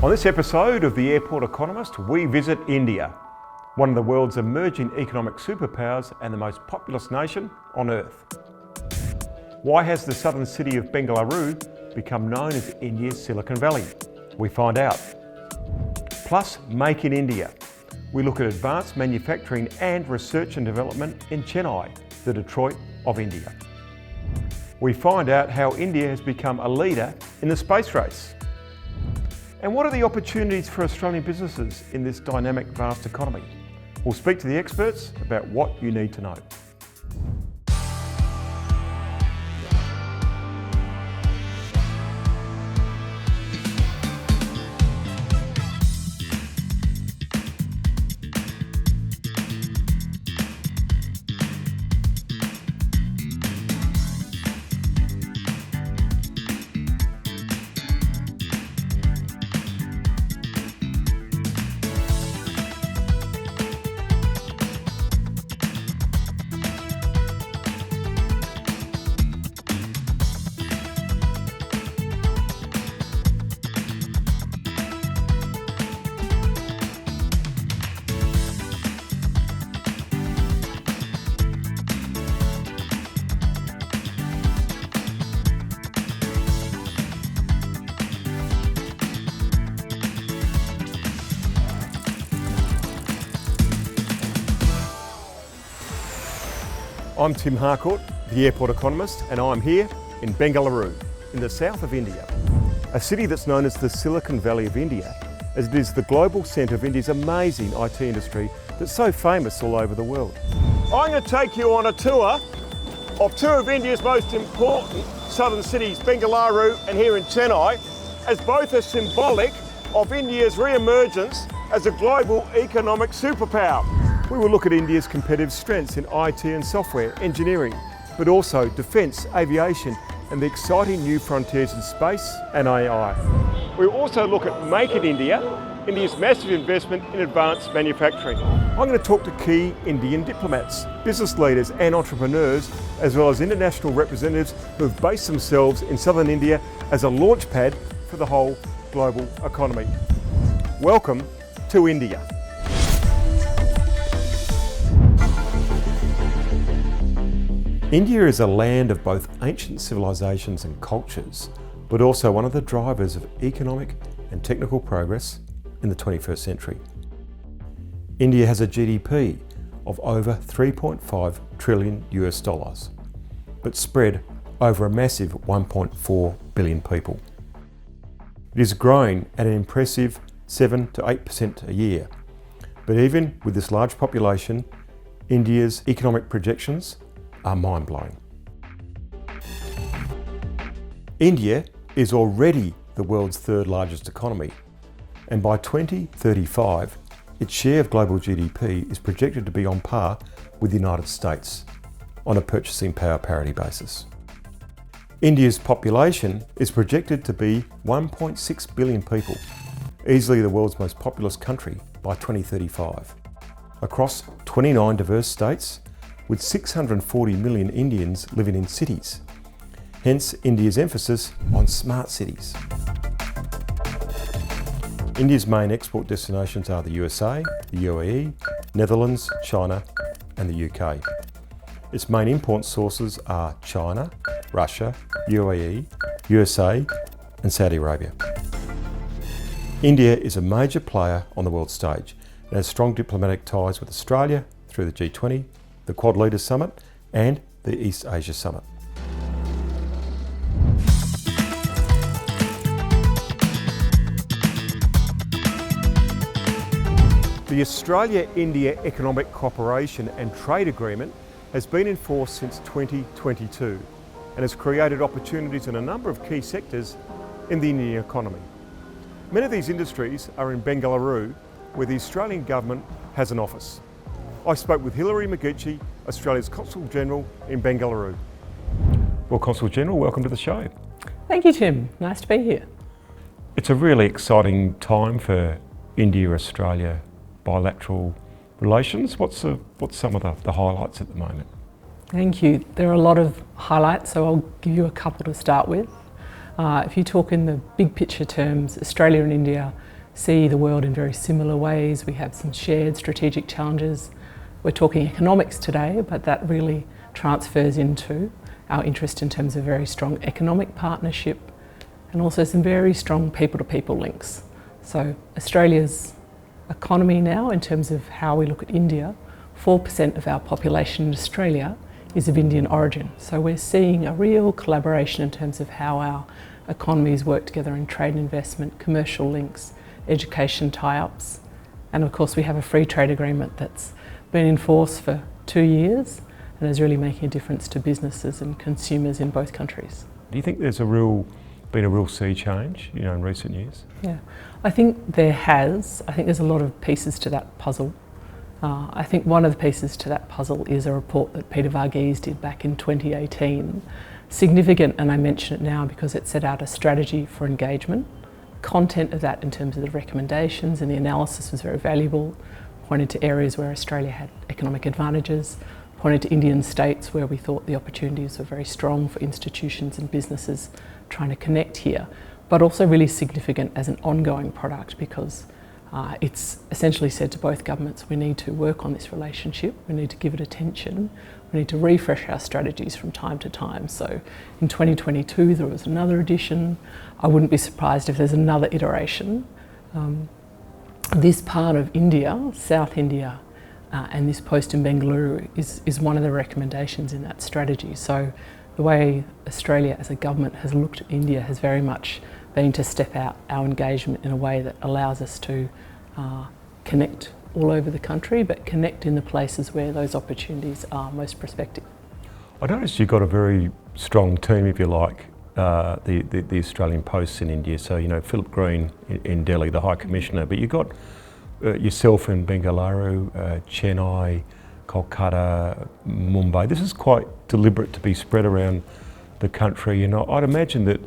On this episode of the Airport Economist, we visit India, one of the world's emerging economic superpowers and the most populous nation on earth. Why has the southern city of Bengaluru become known as India's Silicon Valley? We find out. Plus, Make in India. We look at advanced manufacturing and research and development in Chennai, the Detroit of India. We find out how India has become a leader in the space race. And what are the opportunities for Australian businesses in this dynamic, vast economy? We'll speak to the experts about what you need to know. I'm Tim Harcourt, the Airport Economist, and I'm here in Bengaluru, in the south of India. A city that's known as the Silicon Valley of India, as it is the global centre of India's amazing IT industry that's so famous all over the world. I'm going to take you on a tour of two of India's most important southern cities, Bengalaru and here in Chennai, as both are symbolic of India's re-emergence as a global economic superpower. We will look at India's competitive strengths in IT and software engineering, but also defence, aviation, and the exciting new frontiers in space and AI. We will also look at Make in India, India's massive investment in advanced manufacturing. I'm going to talk to key Indian diplomats, business leaders and entrepreneurs, as well as international representatives who have based themselves in southern India as a launch pad for the whole global economy. Welcome to India. India is a land of both ancient civilizations and cultures, but also one of the drivers of economic and technical progress in the 21st century. India has a GDP of over 3.5 trillion US dollars, but spread over a massive 1.4 billion people. It is growing at an impressive 7 to 8% a year, but even with this large population, India's economic projections are mind-blowing. India is already the world's third largest economy, and by 2035, its share of global GDP is projected to be on par with the United States on a purchasing power parity basis. India's population is projected to be 1.6 billion people, easily the world's most populous country by 2035, across 29 diverse states with 640 million Indians living in cities, hence India's emphasis on smart cities. India's main export destinations are the USA, the UAE, Netherlands, China and the UK. Its main import sources are China, Russia, UAE, USA and Saudi Arabia. India is a major player on the world stage and has strong diplomatic ties with Australia through the G20, the Quad Leaders Summit and the East Asia Summit. The Australia-India Economic Cooperation and Trade Agreement has been in force since 2022 and has created opportunities in a number of key sectors in the Indian economy. Many of these industries are in Bengaluru, where the Australian government has an office. I spoke with Hilary Maguchi, Australia's Consul General in Bengaluru. Well, Consul General, welcome to the show. Thank you, Tim. Nice to be here. It's a really exciting time for India-Australia bilateral relations. What's some of the highlights at the moment? Thank you. There are a lot of highlights, so I'll give you a couple to start with. If you talk in the big picture terms, Australia and India see the world in very similar ways. We have some shared strategic challenges. We're talking economics today, but that really transfers into our interest in terms of very strong economic partnership and also some very strong people-to-people links. So Australia's economy now, in terms of how we look at India, 4% of our population in Australia is of Indian origin. So we're seeing a real collaboration in terms of how our economies work together in trade and investment, commercial links, education tie-ups, and of course we have a free trade agreement that's been in force for 2 years and is really making a difference to businesses and consumers in both countries. Do you think there's been a real sea change, in recent years? Yeah, I think there has. I think there's a lot of pieces to that puzzle. I think one of the pieces to that puzzle is a report that Peter Varghese did back in 2018. Significant, and I mention it now because it set out a strategy for engagement. Content of that in terms of the recommendations and the analysis was very valuable, pointed to areas where Australia had economic advantages, pointed to Indian states where we thought the opportunities were very strong for institutions and businesses trying to connect here, but also really significant as an ongoing product because it's essentially said to both governments, we need to work on this relationship, we need to give it attention, we need to refresh our strategies from time to time. So in 2022 there was another edition. I wouldn't be surprised if there's another iteration. This part of India, South India, and this post in Bengaluru is one of the recommendations in that strategy. So the way Australia as a government has looked at India has very much been to step out our engagement in a way that allows us to connect all over the country, but connect in the places where those opportunities are most prospective. I noticed you've got a very strong team, if you like, the Australian posts in India. So, Philip Green in Delhi, the High Commissioner, but you've got yourself in Bengalaru, Chennai, Kolkata, Mumbai. This is quite deliberate to be spread around the country. I'd imagine that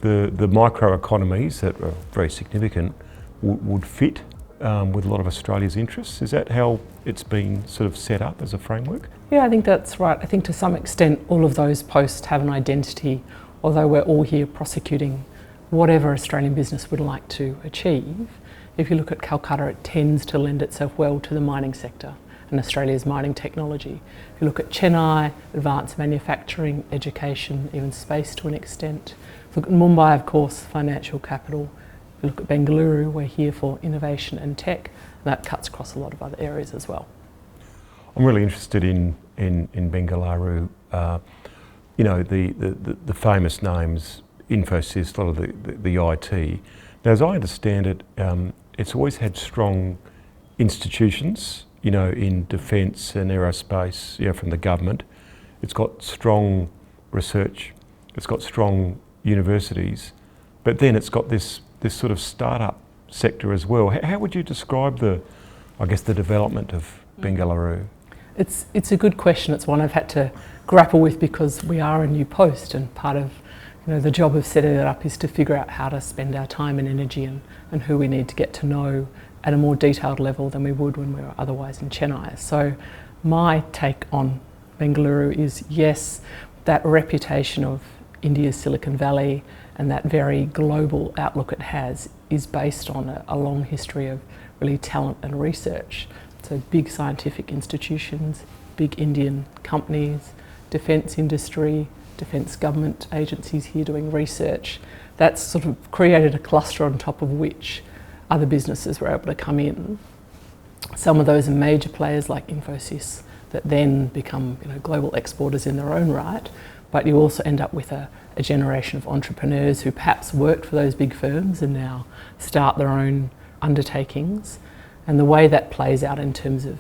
the microeconomies that are very significant would fit with a lot of Australia's interests. Is that how it's been sort of set up as a framework? Yeah, I think that's right. I think to some extent all of those posts have an identity, although we're all here prosecuting whatever Australian business would like to achieve. If you look at Calcutta, it tends to lend itself well to the mining sector and Australia's mining technology. If you look at Chennai, advanced manufacturing, education, even space to an extent. If you look at Mumbai, of course, financial capital. If you look at Bengaluru, we're here for innovation and tech, and that cuts across a lot of other areas as well. I'm really interested in Bengalaru. The famous names, Infosys, a lot of the IT. Now, as I understand it, it's always had strong institutions, in defence and aerospace, from the government. It's got strong research, it's got strong universities, but then it's got this sort of startup sector as well. How would you describe the development of Bengaluru? It's a good question. It's one I've had to grapple with because we are a new post, and part of the job of setting it up is to figure out how to spend our time and energy and who we need to get to know at a more detailed level than we would when we were otherwise in Chennai. So my take on Bengaluru is, yes, that reputation of India's Silicon Valley and that very global outlook it has is based on a long history of really talent and research. So big scientific institutions, big Indian companies, defence industry, defence government agencies here doing research. That's sort of created a cluster on top of which other businesses were able to come in. Some of those are major players like Infosys that then become global exporters in their own right, but you also end up with a generation of entrepreneurs who perhaps worked for those big firms and now start their own undertakings. And the way that plays out in terms of,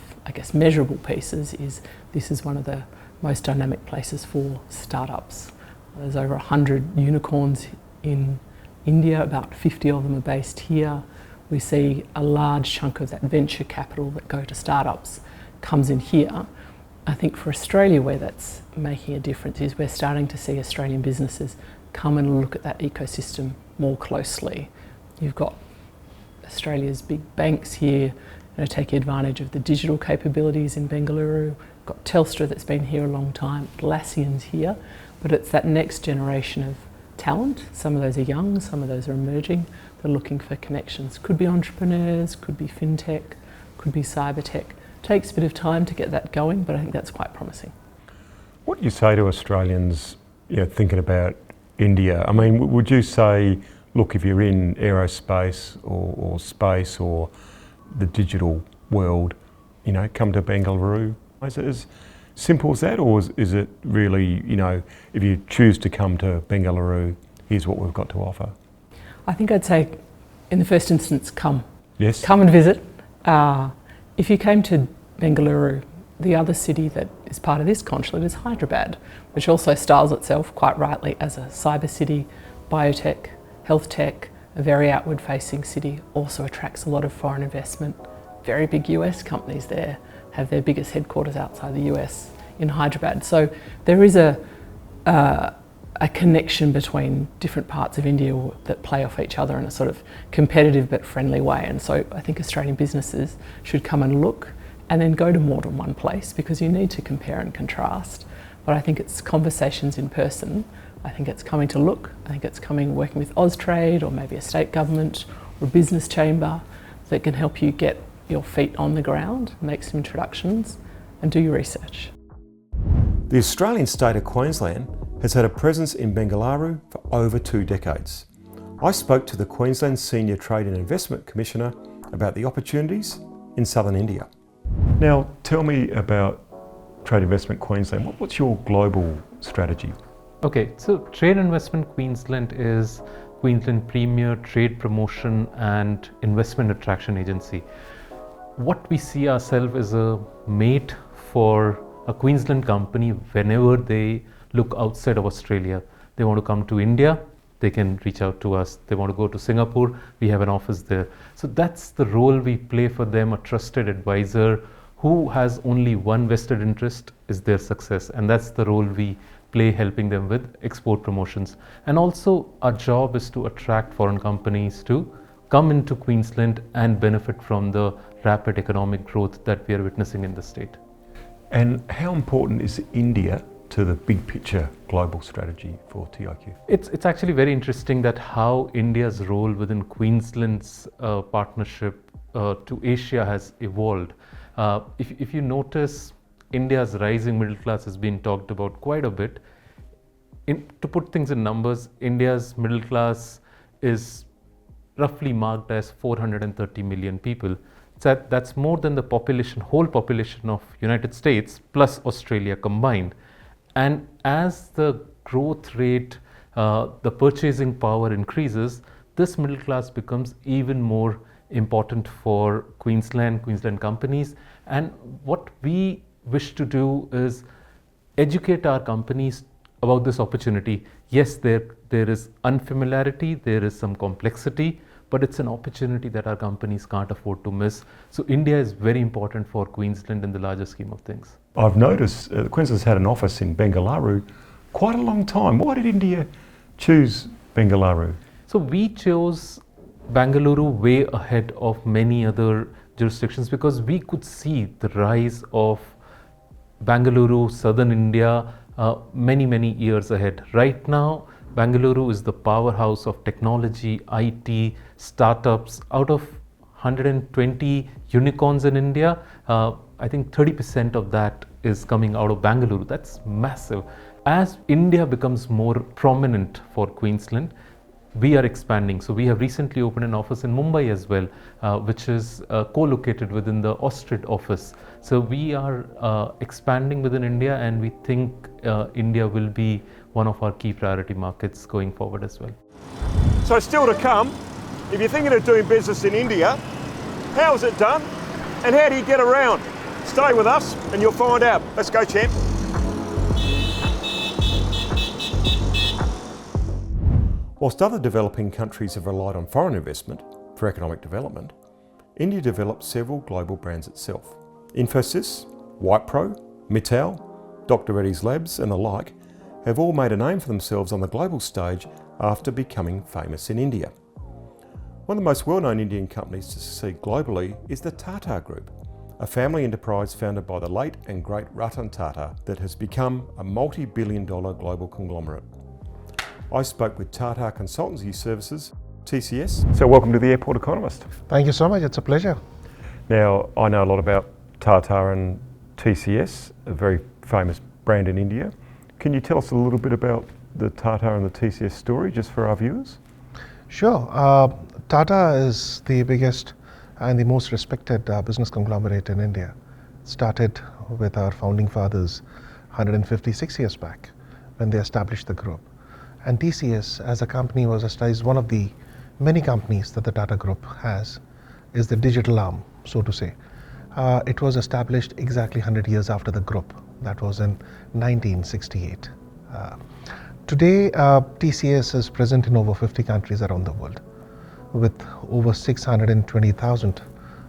measurable pieces is this is one of the most dynamic places for startups. There's over 100 unicorns in India, about 50 of them are based here. We see a large chunk of that venture capital that go to startups comes in here. I think for Australia, where that's making a difference is we're starting to see Australian businesses come and look at that ecosystem more closely. You've got Australia's big banks here taking advantage of the digital capabilities in Bengaluru. We've got Telstra that's been here a long time, Atlassian's here, but it's that next generation talent. Some of those are young, some of those are emerging. They're looking for connections. Could be entrepreneurs, could be fintech, could be cyber tech. Takes a bit of time to get that going, but I think that's quite promising. What do you say to Australians, thinking about India? I mean, would you say, look, if you're in aerospace or space or the digital world, come to Bengaluru? Is it as simple as that, or is it really, if you choose to come to Bengaluru, here's what we've got to offer? I think I'd say, in the first instance, come. Yes. Come and visit. If you came to Bengaluru, the other city that is part of this conclave is Hyderabad, which also styles itself quite rightly as a cyber city, biotech, health tech, a very outward-facing city, also attracts a lot of foreign investment. Very big US companies there have their biggest headquarters outside the US in Hyderabad. So there is a connection between different parts of India that play off each other in a sort of competitive but friendly way. And so I think Australian businesses should come and look and then go to more than one place, because you need to compare and contrast. But I think it's conversations in person. I think it's coming to look. I think it's working with Austrade or maybe a state government or a business chamber that can help you get your feet on the ground, make some introductions and do your research. The Australian state of Queensland has had a presence in Bengalaru for over 2 decades. I spoke to the Queensland Senior Trade and Investment Commissioner about the opportunities in southern India. Now, tell me about Trade Investment Queensland. What's your global strategy? Okay, so Trade Investment Queensland is Queensland premier trade promotion and investment attraction agency. What we see ourselves as a mate for a Queensland company whenever they look outside of Australia. They want to come to India, they can reach out to us. They want to go to Singapore, we have an office there. So that's the role we play for them, a trusted advisor who has only one vested interest is their success. And that's the role we play, helping them with export promotions. And also our job is to attract foreign companies to come into Queensland and benefit from the rapid economic growth that we are witnessing in the state. And how important is India to the big picture global strategy for TIQ? It's actually very interesting that how India's role within Queensland's partnership to Asia has evolved. If you notice, India's rising middle class has been talked about quite a bit. To put things in numbers, India's middle class is roughly marked as 430 million people. That's more than the whole population of United States plus Australia combined. And as the growth rate, the purchasing power increases, this middle class becomes even more important for Queensland companies. And what we wish to do is educate our companies about this opportunity. Yes, there is unfamiliarity, there is some complexity, but it's an opportunity that our companies can't afford to miss. So India is very important for Queensland in the larger scheme of things. I've noticed Queensland's had an office in Bengalaru quite a long time. Why did India choose Bengalaru? So we chose Bengaluru way ahead of many other jurisdictions because we could see the rise of Bengaluru, southern India, many years ahead. Right now, Bengaluru is the powerhouse of technology, IT, startups. Out of 120 unicorns in India, I think 30% of that is coming out of Bengaluru. That's massive. As India becomes more prominent for Queensland, we are expanding. So we have recently opened an office in Mumbai as well, which is co-located within the Austrade office. So we are expanding within India, and we think India will be one of our key priority markets going forward as well. So still to come, if you're thinking of doing business in India, how is it done and how do you get around? Stay with us and you'll find out. Let's go, champ. Whilst other developing countries have relied on foreign investment for economic development, India developed several global brands itself. Infosys, Wipro, Mittal, Dr. Reddy's Labs and the like have all made a name for themselves on the global stage after becoming famous in India. One of the most well-known Indian companies to succeed globally is the Tata Group, a family enterprise founded by the late and great Ratan Tata that has become a multi-billion-dollar global conglomerate. I spoke with Tata Consultancy Services, TCS. So welcome to the Airport Economist. Thank you so much, it's a pleasure. Now, I know a lot about Tata and TCS, a very famous brand in India. Can you tell us a little bit about the Tata and the TCS story, just for our viewers? Sure. Tata is the biggest and the most respected business conglomerate in India. It started with our founding fathers 156 years back when they established the group. And TCS as a company is one of the many companies that the Tata Group has, is the digital arm, so to say. It was established exactly 100 years after the group. That was in 1968. Today, TCS is present in over 50 countries around the world, with over 620,000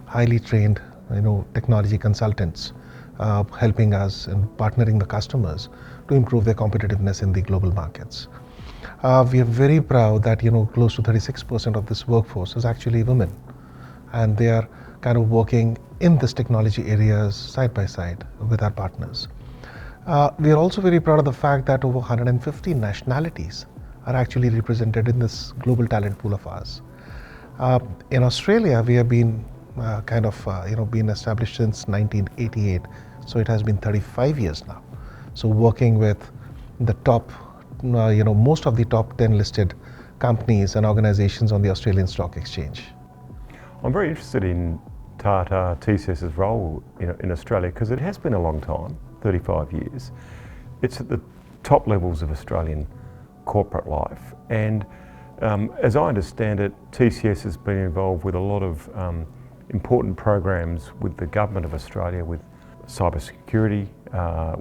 highly trained, technology consultants helping us and partnering the customers to improve their competitiveness in the global markets. We are very proud that close to 36% of this workforce is actually women, and they are kind of working in this technology areas side by side with our partners. We are also very proud of the fact that over 150 nationalities are actually represented in this global talent pool of ours. In Australia, we have been been established since 1988, so it has been 35 years now. So working with the top, most of the top 10 listed companies and organizations on the Australian Stock Exchange. I'm very interested in Tata TCS's role in Australia, because it has been a long time, 35 years. It's at the top levels of Australian corporate life, and as I understand it, TCS has been involved with a lot of important programs with the Government of Australia, with cybersecurity,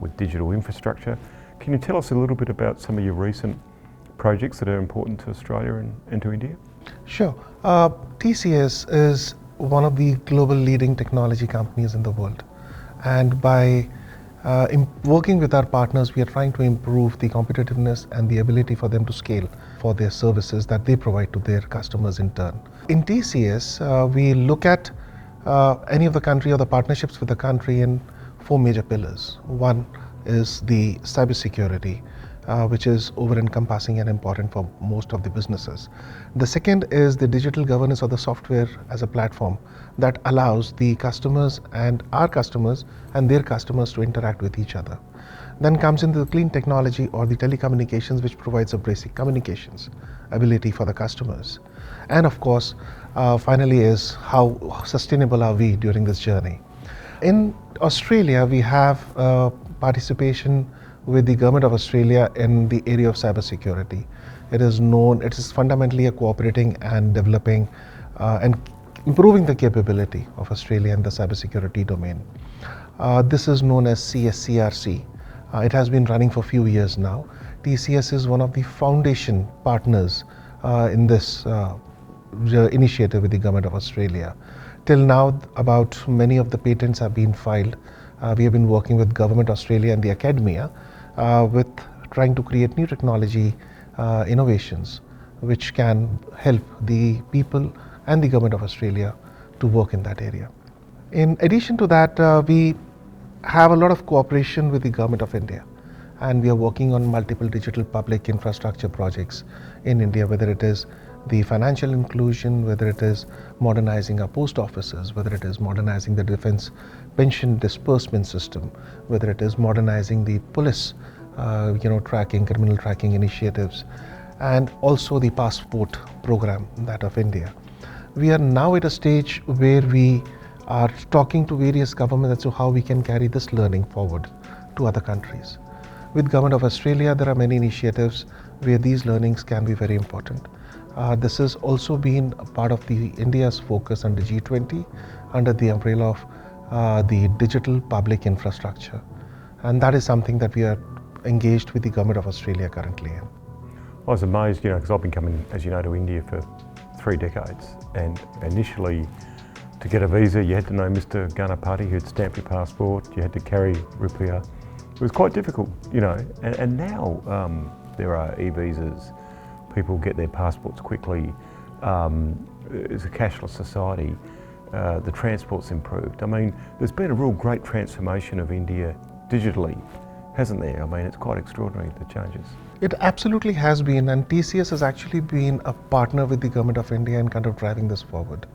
with digital infrastructure. Can you tell us a little bit about some of your recent projects that are important to Australia and to India? Sure. TCS is one of the global leading technology companies in the world, and by working with our partners, we are trying to improve the competitiveness and the ability for them to scale for their services that they provide to their customers in turn. In TCS, we look at any of the country or the partnerships with the country in 4 major pillars. One is the cybersecurity, which is over-encompassing and important for most of the businesses. The second is the digital governance of the software as a platform that allows the customers and our customers and their customers to interact with each other. Then comes in the clean technology or the telecommunications, which provides a basic communications ability for the customers. And of course, finally is how sustainable are we during this journey. In Australia, we have participation with the Government of Australia in the area of cybersecurity. It is fundamentally a cooperating and developing and improving the capability of Australia in the cybersecurity domain. This is known as CSCRC. It has been running for a few years now. TCS is one of the foundation partners in this initiative with the Government of Australia. Till now, about many of the patents have been filed. We have been working with Government Australia and the academia with trying to create new technology innovations which can help the people and the Government of Australia to work in that area. In addition to that, we have a lot of cooperation with the Government of India, and we are working on multiple digital public infrastructure projects in India, whether it is the financial inclusion, whether it is modernizing our post offices, whether it is modernizing the defense pension disbursement system, whether it is modernizing the police criminal tracking initiatives, and also the passport program, that of India. We are now at a stage where we are talking to various governments as to how we can carry this learning forward to other countries. With Government of Australia, there are many initiatives where these learnings can be very important. This has also been a part of the India's focus under G20 under the umbrella of the digital public infrastructure, and that is something that we are engaged with the Government of Australia currently in. I was amazed, because I've been coming, as you know, to India for 3 decades, and initially to get a visa you had to know Mr. Ganapati who'd stamp your passport, you had to carry rupiah. It was quite difficult, and now there are e-visas, people get their passports quickly, it's a cashless society, the transport's improved. I mean, there's been a real great transformation of India digitally, hasn't there? I mean, it's quite extraordinary, the changes. It absolutely has been, and TCS has actually been a partner with the Government of India in kind of driving this forward.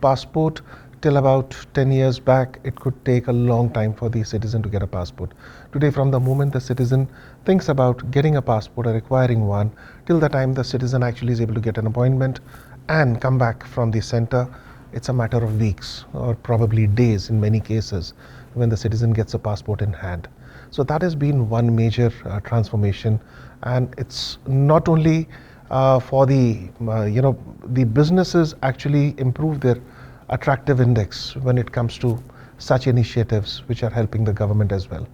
Passport, till about 10 years back, it could take a long time for the citizen to get a passport. Today, from the moment the citizen thinks about getting a passport or acquiring one, till the time the citizen actually is able to get an appointment and come back from the center, it's a matter of weeks or probably days in many cases when the citizen gets a passport in hand. So that has been one major transformation, and it's not only for the the businesses actually improve their attractive index when it comes to such initiatives which are helping the government as well.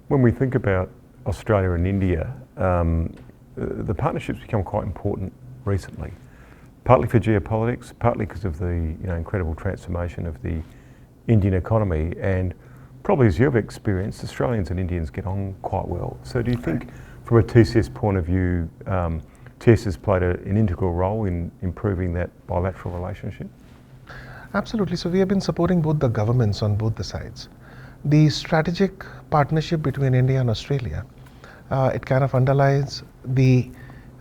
When we think about Australia and India, the partnership's become quite important recently, partly for geopolitics, partly because of the incredible transformation of the Indian economy, and probably as you've experienced, Australians and Indians get on quite well. So do you think, from a TCS point of view, TCS has played an integral role in improving that bilateral relationship? Absolutely. So we have been supporting both the governments on both the sides. The strategic partnership between India and Australia, it kind of underlies the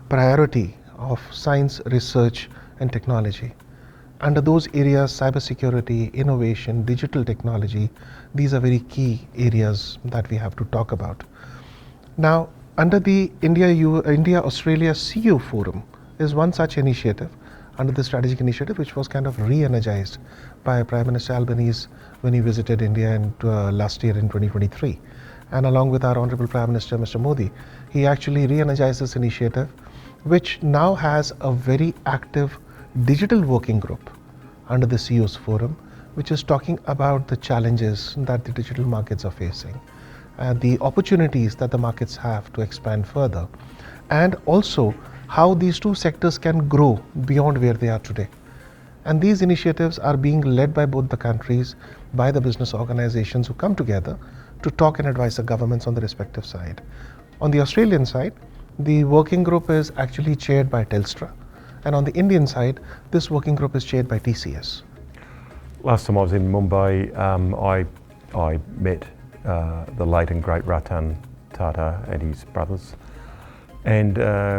priority of science, research and technology. Under those areas, cybersecurity, innovation, digital technology, these are very key areas that we have to talk about. Now, under the India-Australia CEO Forum is one such initiative, under the strategic initiative, which was kind of re-energized by Prime Minister Albanese when he visited India last year in 2023. And along with our Honorable Prime Minister, Mr. Modi, he actually re-energized this initiative, which now has a very active digital working group under the CEO's Forum, which is talking about the challenges that the digital markets are facing, the opportunities that the markets have to expand further, and also how these two sectors can grow beyond where they are today. And these initiatives are being led by both the countries, by the business organizations who come together to talk and advise the governments on the respective side. On the Australian side, the working group is actually chaired by Telstra, and on the Indian side, this working group is chaired by TCS. Last time I was in Mumbai, I met the late and great Ratan Tata and his brothers, and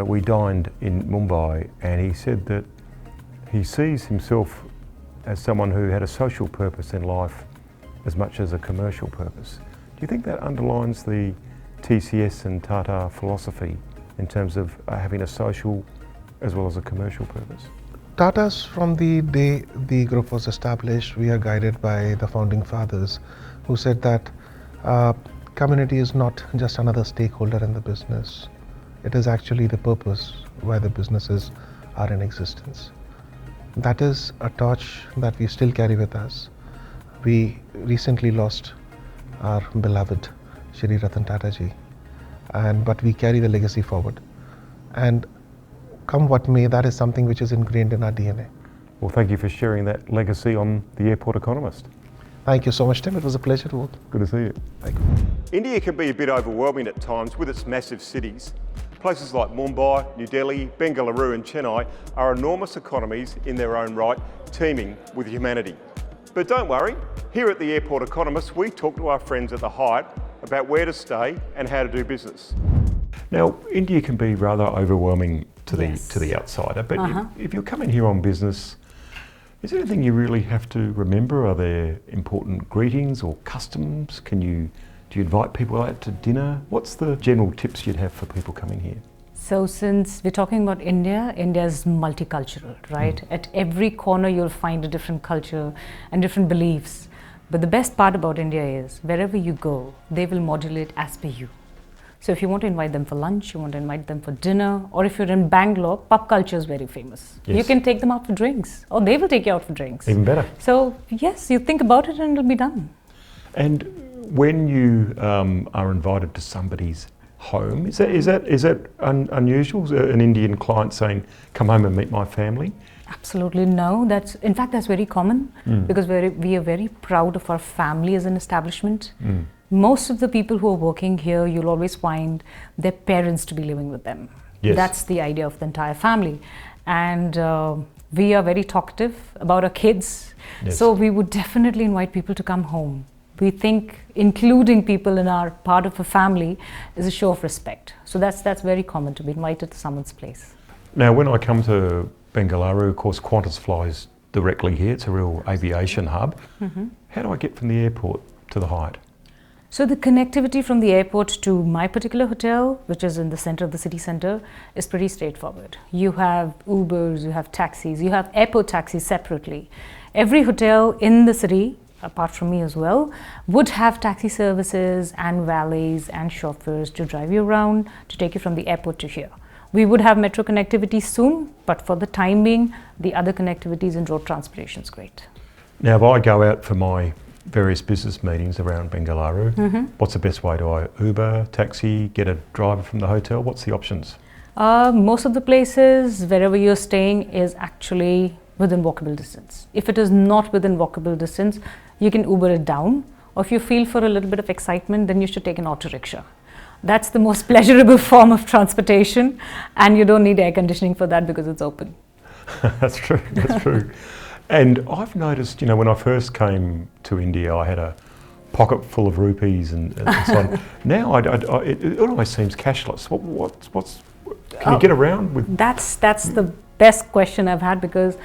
we dined in Mumbai, and he said that he sees himself as someone who had a social purpose in life as much as a commercial purpose. Do you think that underlines the TCS and Tata philosophy in terms of having a social as well as a commercial purpose? Tata's, from the day the group was established, we are guided by the founding fathers who said that community is not just another stakeholder in the business. It is actually the purpose why the businesses are in existence. That is a torch that we still carry with us. We recently lost our beloved Shri Ratan Tata ji, but we carry the legacy forward. And come what may, that is something which is ingrained in our DNA. Well, thank you for sharing that legacy on the Airport Economist. Thank you so much, Tim. It was a pleasure to work. Good to see you. Thank you. India can be a bit overwhelming at times with its massive cities. Places like Mumbai, New Delhi, Bengaluru and Chennai are enormous economies in their own right, teeming with humanity. But don't worry, here at the Airport Economist, we talk to our friends at the Hyatt about where to stay and how to do business. Now, India can be rather overwhelming to the outsider, but if you're coming here on business, is there anything you really have to remember? Are there important greetings or customs? Do you invite people out to dinner? What's the general tips you'd have for people coming here? So since we're talking about India, India is multicultural, right? At every corner you'll find a different culture and different beliefs. But the best part about India is wherever you go, they will modulate as per you. So if you want to invite them for lunch, you want to invite them for dinner, or if you're in Bangalore, pub culture is very famous. Yes. You can take them out for drinks, or they will take you out for drinks. Even better. So yes, you think about it and it'll be done. And when you are invited to somebody's home, is that unusual? An Indian client saying, "Come home and meet my family"? Absolutely no. That's very common because we are very proud of our family as an establishment. Most of the people who are working here, you'll always find their parents to be living with them. Yes. That's the idea of the entire family. And we are very talkative about our kids. Yes. So we would definitely invite people to come home. We think including people in our part of a family is a show of respect. So that's very common, to be invited to someone's place. Now, when I come to Bengalaru, of course, Qantas flies directly here. It's a real aviation hub. How do I get from the airport to the Hyatt? So the connectivity from the airport to my particular hotel, which is in the center of the city center, is pretty straightforward. You have Ubers, you have taxis, you have airport taxis separately. Every hotel in the city, apart from me as well, would have taxi services and valets and chauffeurs to drive you around, to take you from the airport to here. We would have metro connectivity soon, but for the time being, the other connectivities and road transportation is great. Now, if I go out for my various business meetings around Bengaluru, what's the best way? Do I Uber, taxi, get a driver from the hotel? What's the options? Most of the places, wherever you're staying, is actually within walkable distance. If it is not within walkable distance, you can Uber it down, or if you feel for a little bit of excitement, then you should take an auto rickshaw. That's the most pleasurable form of transportation, and you don't need air conditioning for that because it's open. That's true, that's true. And I've noticed, when I first came to India, I had a pocket full of rupees and so on. Now it almost seems cashless. Can you get around with? That's the best question I've had, because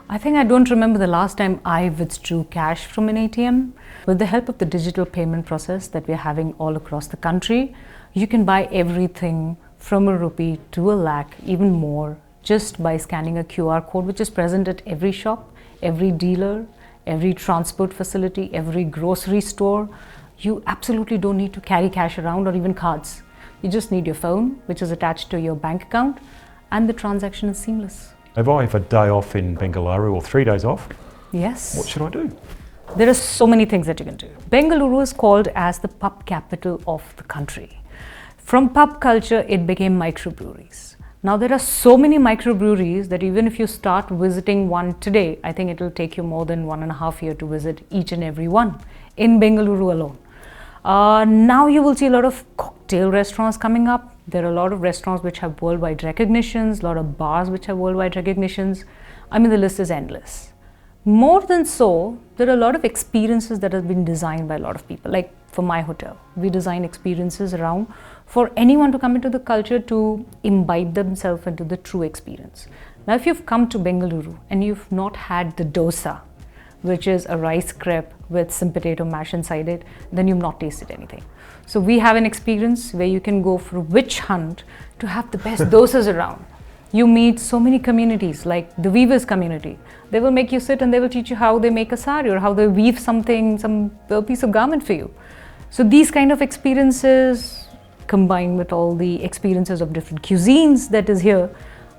I don't remember the last time I withdrew cash from an ATM. With the help of the digital payment process that we're having all across the country, you can buy everything from a rupee to a lakh, even more, just by scanning a QR code, which is present at every shop, every dealer, every transport facility, every grocery store. You absolutely don't need to carry cash around or even cards. You just need your phone, which is attached to your bank account, and the transaction is seamless. If I have a day off in Bengalaru or 3 days off, Yes. what should I do? There are so many things that you can do. Bengaluru is called as the pub capital of the country. From pub culture, it became microbreweries. Now there are so many microbreweries that even if you start visiting one today, I think it will take you more than 1.5 years to visit each and every one in Bengaluru alone. Now you will see a lot of cocktail restaurants coming up. There are a lot of restaurants which have worldwide recognitions, a lot of bars which have worldwide recognitions. I mean, the list is endless. More than so, there are a lot of experiences that have been designed by a lot of people. Like for my hotel, we design experiences around for anyone to come into the culture to imbibe themselves into the true experience. Now, if you've come to Bengaluru and you've not had the dosa, which is a rice crepe with some potato mash inside it, then you've not tasted anything. So we have an experience where you can go for a witch hunt to have the best dosas around. You meet so many communities, like the weavers community. They will make you sit and they will teach you how they make a sari or how they weave something, some piece of garment for you. So these kind of experiences, combined with all the experiences of different cuisines that is here,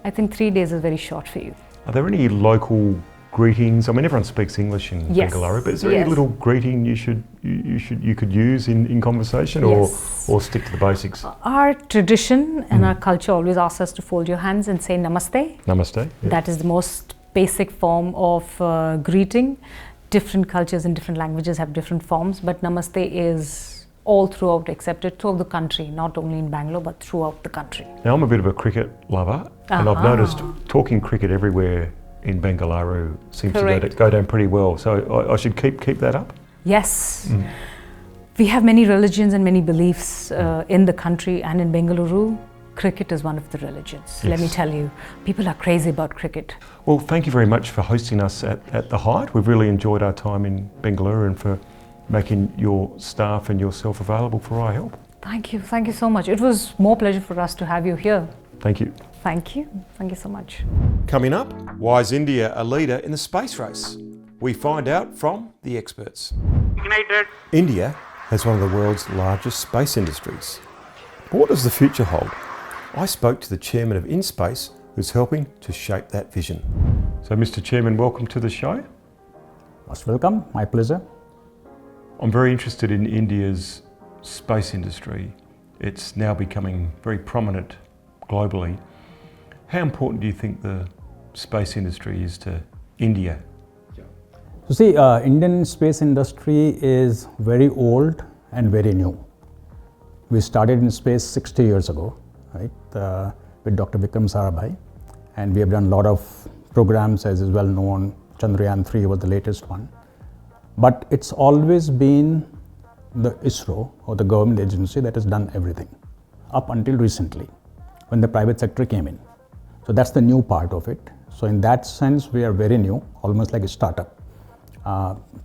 I think 3 days is very short for you. Are there any local greetings? I mean, everyone speaks English in Bengaluru, but is there any little greeting you could use in conversation, or stick to the basics? Our tradition and our culture always asks us to fold your hands and say namaste. Namaste. Yeah. That is the most basic form of greeting. Different cultures and different languages have different forms, but namaste is all throughout accepted throughout the country, not only in Bangalore but throughout the country. Now, I'm a bit of a cricket lover, and I've noticed talking cricket everywhere in Bengalaru seems to go down pretty well. So I should keep that up? Yes. We have many religions and many beliefs in the country, and in Bengaluru, cricket is one of the religions. Let me tell you, people are crazy about cricket. Well, thank you very much for hosting us at the Hyatt. We've really enjoyed our time in Bengaluru and for making your staff and yourself available for our help. Thank you so much. It was more pleasure for us to have you here. Thank you. Thank you so much. Coming up, why is India a leader in the space race? We find out from the experts. Ignited. India has one of the world's largest space industries. But what does the future hold? I spoke to the chairman of InSpace, who's helping to shape that vision. So, Mr. Chairman, welcome to the show. Most welcome, my pleasure. I'm very interested in India's space industry. It's now becoming very prominent globally. How important do you think the space industry is to India? So see, Indian space industry is very old and very new. We started in space 60 years ago, right, with Dr. Vikram Sarabhai, and we have done a lot of programs, as is well known. Chandrayaan 3 was the latest one. But it's always been the ISRO or the government agency that has done everything up until recently when the private sector came in. So that's the new part of it. So in that sense, we are very new, almost like a startup.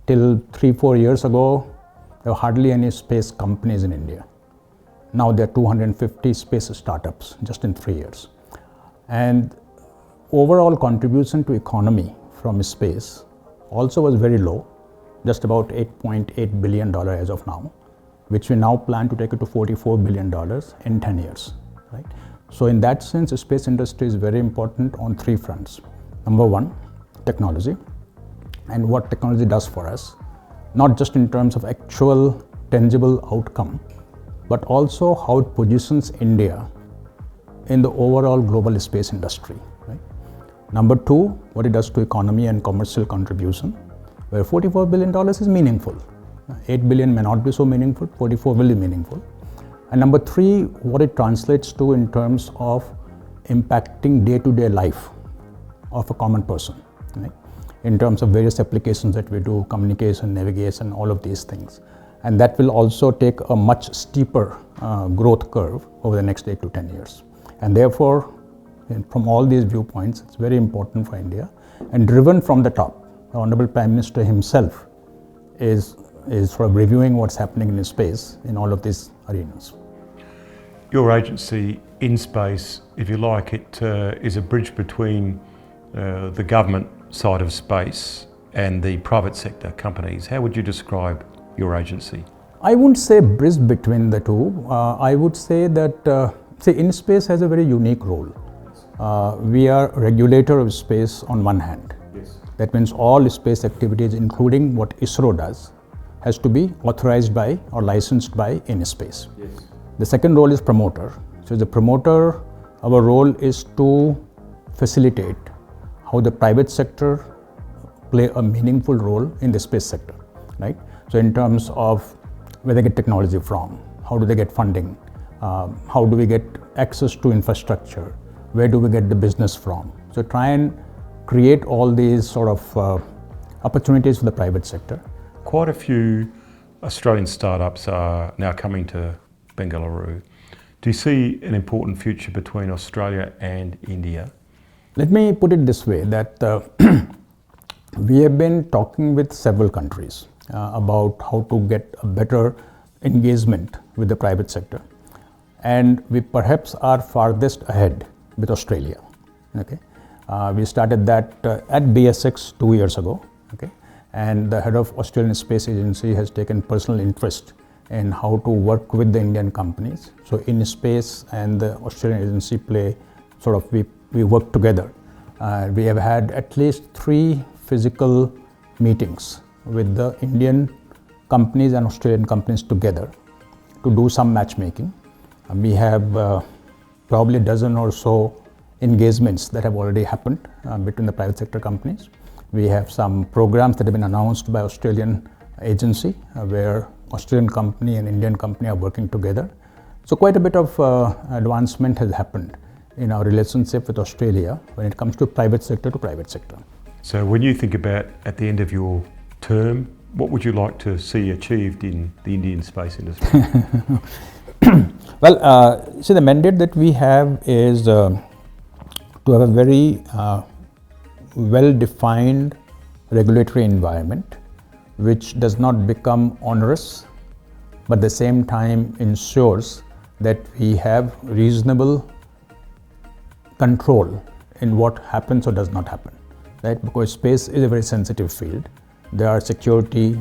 Till 3-4 years ago, there were hardly any space companies in India. Now there are 250 space startups just in 3 years. And overall contribution to economy from space also was very low, just about $8.8 billion as of now, which we now plan to take it to $44 billion in 10 years. Right? So in that sense, the space industry is very important on 3 fronts. Number one, technology, and what technology does for us, not just in terms of actual tangible outcome, but also how it positions India in the overall global space industry. Right? Number two, what it does to economy and commercial contribution, where $44 billion is meaningful. 8 billion may not be so meaningful, 44 will be meaningful. And number three, what it translates to in terms of impacting day-to-day life of a common person, right? In terms of various applications that we do, communication, navigation, all of these things. And that will also take a much steeper growth curve over the next 8 to 10 years. And therefore, from all these viewpoints, it's very important for India and driven from the top. The Honorable Prime Minister himself is sort of reviewing what's happening in space in all of these arenas. Your agency, InSpace, if you like, it is a bridge between the government side of space and the private sector companies. How would you describe your agency? I wouldn't say bridge between the two. I would say that, InSpace has a very unique role. We are a regulator of space on one hand. Yes. That means all space activities, including what ISRO does, has to be authorized by or licensed by InSpace. Yes. The second role is promoter. So the promoter, our role is to facilitate how the private sector play a meaningful role in the space sector, right? So in terms of where they get technology from, how do they get funding, how do we get access to infrastructure, where do we get the business from? So try and create all these sort of opportunities for the private sector. Quite a few Australian startups are now coming to Bengaluru. Do you see an important future between Australia and India? Let me put it this way, that we have been talking with several countries about how to get a better engagement with the private sector. And we perhaps are farthest ahead with Australia. Okay? We started that at BSX 2 years ago. Okay? And the head of Australian Space Agency has taken personal interest in how to work with the Indian companies. So InSpace and the Australian agency play sort of, we work together. We have had at least 3 physical meetings with the Indian companies and Australian companies together to do some matchmaking. We have probably a dozen or so engagements that have already happened between the private sector companies. We have some programs that have been announced by Australian agency where Australian company and Indian company are working together. So quite a bit of advancement has happened in our relationship with Australia when it comes to private sector to private sector. So when you think about at the end of your term, what would you like to see achieved in the Indian space industry? Well, the mandate that we have is to have a very well-defined regulatory environment which does not become onerous, but at the same time ensures that we have reasonable control in what happens or does not happen, right? Because space is a very sensitive field. There are security,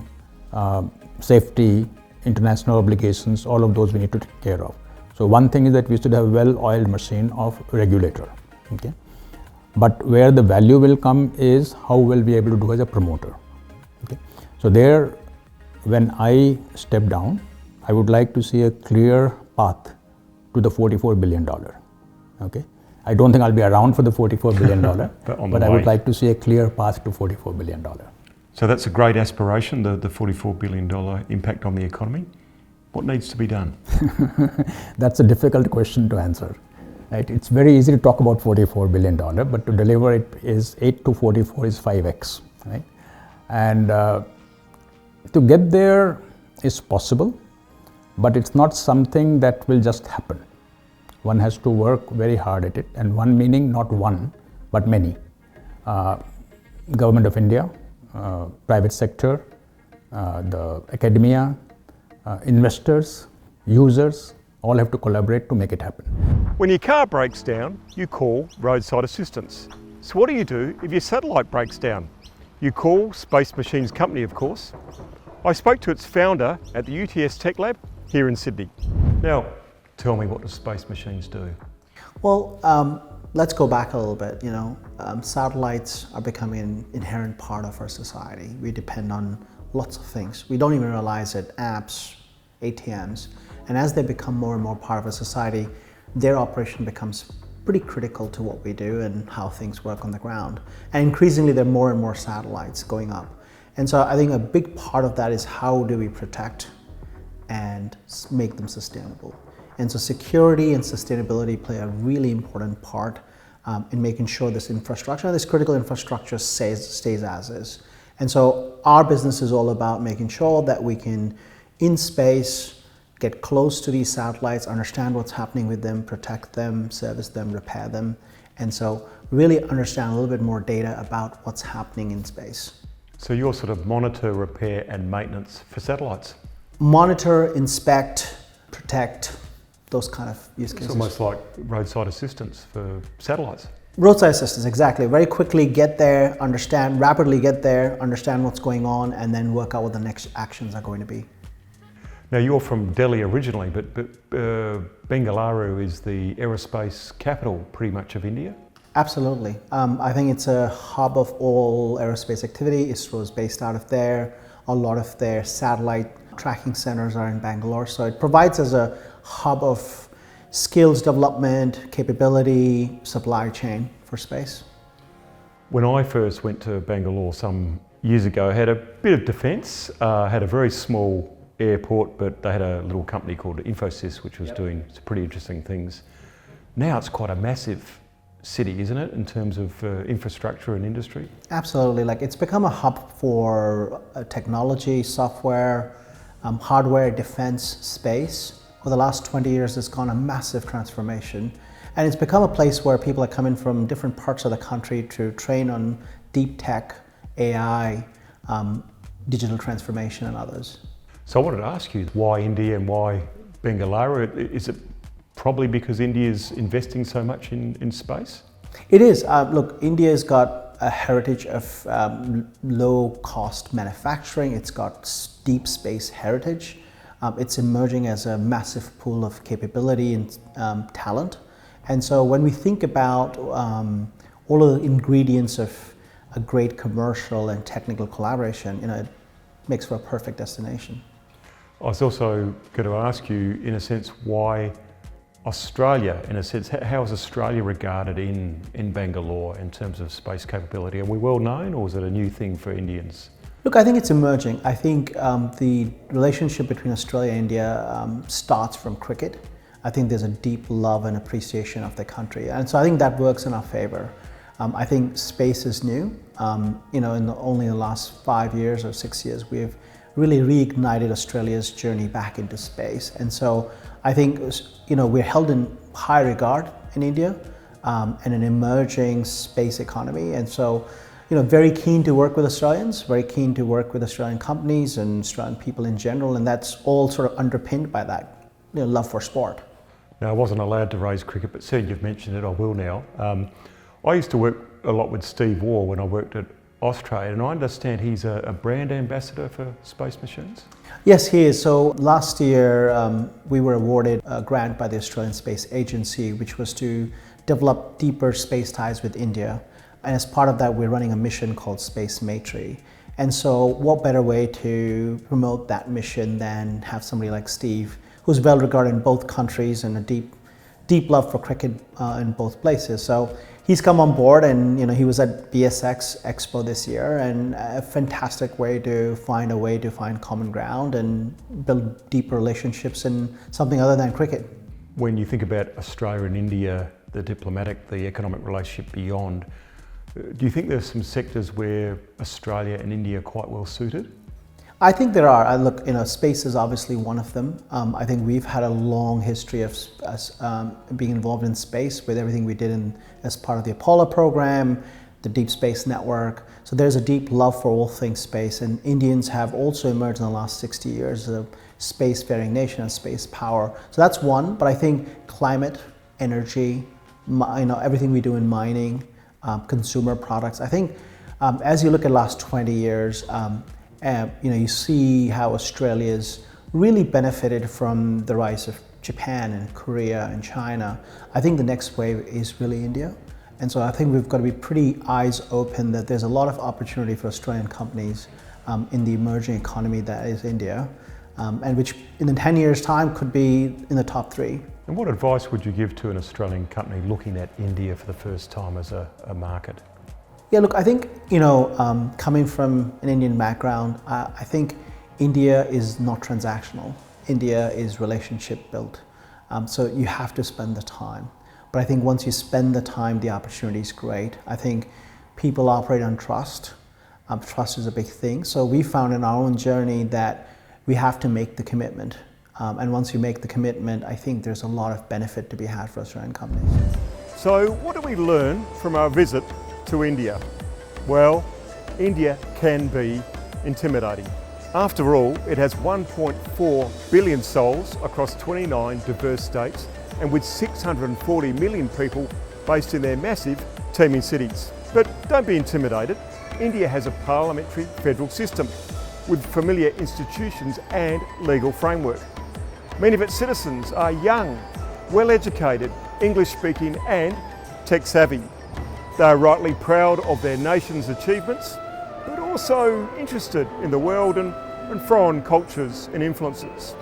safety, international obligations, all of those we need to take care of. So one thing is that we should have a well-oiled machine of regulator, okay? But where the value will come is how we'll be able to do as a promoter, okay? So there, when I step down, I would like to see a clear path to the $44 billion, okay? I don't think I'll be around for the $44 billion, but I would like to see a clear path to $44 billion. So that's a great aspiration, the $44 billion impact on the economy. What needs to be done? That's a difficult question to answer. Right? It's very easy to talk about $44 billion, but to deliver it is 8 to 44 is 5x. Right? And to get there, is possible, but it's not something that will just happen. One has to work very hard at it, and one meaning not one, but many. Government of India, private sector, the academia, investors, users, all have to collaborate to make it happen. When your car breaks down, you call roadside assistance. So what do you do if your satellite breaks down? You call Space Machines Company, of course. I spoke to its founder at the UTS Tech Lab here in Sydney. Now, tell me, what does Space Machines do? Well, let's go back a little bit. Satellites are becoming an inherent part of our society. We depend on lots of things. We don't even realize it, apps, ATMs. And as they become more and more part of our society, their operation becomes pretty critical to what we do and how things work on the ground. And increasingly, there are more and more satellites going up. And so I think a big part of that is how do we protect and make them sustainable. And so security and sustainability play a really important part in making sure this infrastructure, this critical infrastructure stays as is. And so our business is all about making sure that we can, in space, get close to these satellites, understand what's happening with them, protect them, service them, repair them. And so really understand a little bit more data about what's happening in space. So you're sort of monitor, repair and maintenance for satellites? Monitor, inspect, protect, those kind of use cases. It's almost like roadside assistance for satellites. Roadside assistance, exactly. Very quickly get there, understand, rapidly get there, understand what's going on, and then work out what the next actions are going to be. Now, you're from Delhi originally, but Bengaluru is the aerospace capital pretty much of India? Absolutely. I think it's a hub of all aerospace activity. ISRO is based out of there. A lot of their satellite tracking centers are in Bangalore. So it provides us a hub of skills development, capability, supply chain for space. When I first went to Bangalore some years ago, I had a bit of defence, had a very small airport, but they had a little company called Infosys, which was doing some pretty interesting things. Now it's quite a massive city, isn't it, in terms of infrastructure and industry? Absolutely. It's become a hub for technology, software, hardware, defense space. Over the last 20 years, it's gone a massive transformation. And it's become a place where people are coming from different parts of the country to train on deep tech, AI, digital transformation and others. So I wanted to ask you, why India and why Bengaluru? Is it probably because India is investing so much in space? It is. Look, India's got a heritage of low-cost manufacturing. It's got deep space heritage. It's emerging as a massive pool of capability and talent. And so when we think about all of the ingredients of a great commercial and technical collaboration, it makes for a perfect destination. I was also going to ask you, in a sense, why Australia, in a sense, how is Australia regarded in Bangalore in terms of space capability? Are we well known, or is it a new thing for Indians? Look, I think it's emerging. I think the relationship between Australia and India starts from cricket. I think there's a deep love and appreciation of the country. And so I think that works in our favor. I think space is new. Only in the last 5 years or 6 years, we've really reignited Australia's journey back into space. And so I think, we're held in high regard in India and an emerging space economy. And so, very keen to work with Australians, very keen to work with Australian companies and Australian people in general. And that's all sort of underpinned by that, love for sport. Now, I wasn't allowed to raise cricket, but seeing you've mentioned it, I will now. I used to work a lot with Steve Waugh when I worked at Austrade, and I understand he's a brand ambassador for Space Machines? Yes, he is. So last year we were awarded a grant by the Australian Space Agency, which was to develop deeper space ties with India. And as part of that, we're running a mission called Space Maitri. And so what better way to promote that mission than have somebody like Steve, who's well regarded in both countries and a deep love for cricket in both places. So he's come on board, and he was at BSX Expo this year, and a fantastic way to find common ground and build deeper relationships in something other than cricket. When you think about Australia and India, the diplomatic, the economic relationship beyond, do you think there's some sectors where Australia and India are quite well suited? I think there are. Look, space is obviously one of them. I think we've had a long history of being involved in space with everything we did as part of the Apollo program, the Deep Space Network. So there's a deep love for all things space, and Indians have also emerged in the last 60 years as a spacefaring nation and space power. So that's one, but I think climate, energy, everything we do in mining, consumer products. I think as you look at the last 20 years, you see how Australia's really benefited from the rise of Japan and Korea and China. I think the next wave is really India. And so I think we've got to be pretty eyes open that there's a lot of opportunity for Australian companies in the emerging economy that is India, and which in 10 years' time could be in the top 3. And what advice would you give to an Australian company looking at India for the first time as a market? Yeah, look, I think, coming from an Indian background, I think India is not transactional. India is relationship built. So you have to spend the time. But I think once you spend the time, the opportunity is great. I think people operate on trust. Trust is a big thing. So we found in our own journey that we have to make the commitment. And once you make the commitment, I think there's a lot of benefit to be had for Australian companies. So what do we learn from our visit to India? Well, India can be intimidating. After all, it has 1.4 billion souls across 29 diverse states and with 640 million people based in their massive teeming cities. But don't be intimidated. India has a parliamentary federal system with familiar institutions and legal framework. Many of its citizens are young, well-educated, English-speaking and tech-savvy. They are rightly proud of their nation's achievements, but also interested in the world and foreign cultures and influences.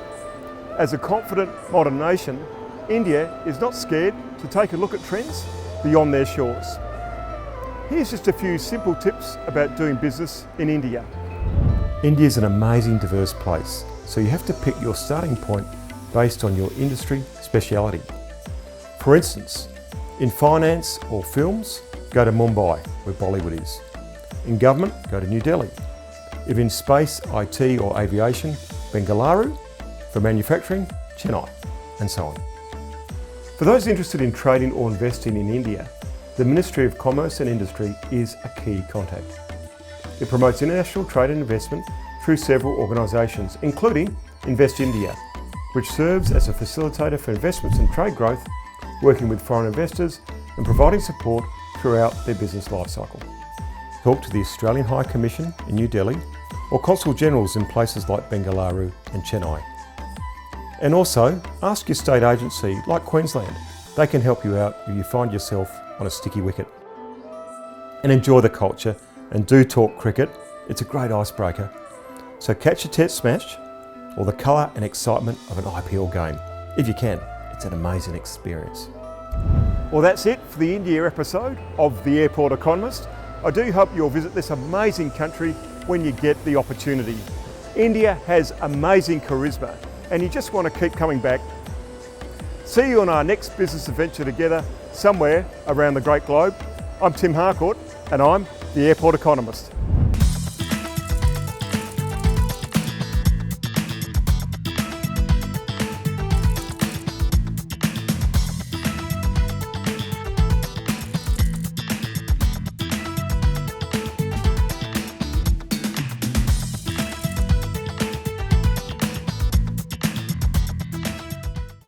As a confident modern nation, India is not scared to take a look at trends beyond their shores. Here's just a few simple tips about doing business in India. India is an amazing diverse place, so you have to pick your starting point based on your industry speciality. For instance, in finance or films, go to Mumbai, where Bollywood is. In government, go to New Delhi. If in space, IT or aviation, Bengalaru. For manufacturing, Chennai, and so on. For those interested in trading or investing in India, the Ministry of Commerce and Industry is a key contact. It promotes international trade and investment through several organisations, including Invest India, which serves as a facilitator for investments and trade growth, working with foreign investors and providing support throughout their business lifecycle. Talk to the Australian High Commission in New Delhi or Consul Generals in places like Bengaluru and Chennai. And also, ask your state agency like Queensland. They can help you out if you find yourself on a sticky wicket. And enjoy the culture and do talk cricket. It's a great icebreaker. So catch a test match or the colour and excitement of an IPL game. If you can, it's an amazing experience. Well, that's it for the India episode of the Airport Economist. I do hope you'll visit this amazing country when you get the opportunity. India has amazing charisma and you just want to keep coming back. See you on our next business adventure together somewhere around the great globe. I'm Tim Harcourt and I'm the Airport Economist.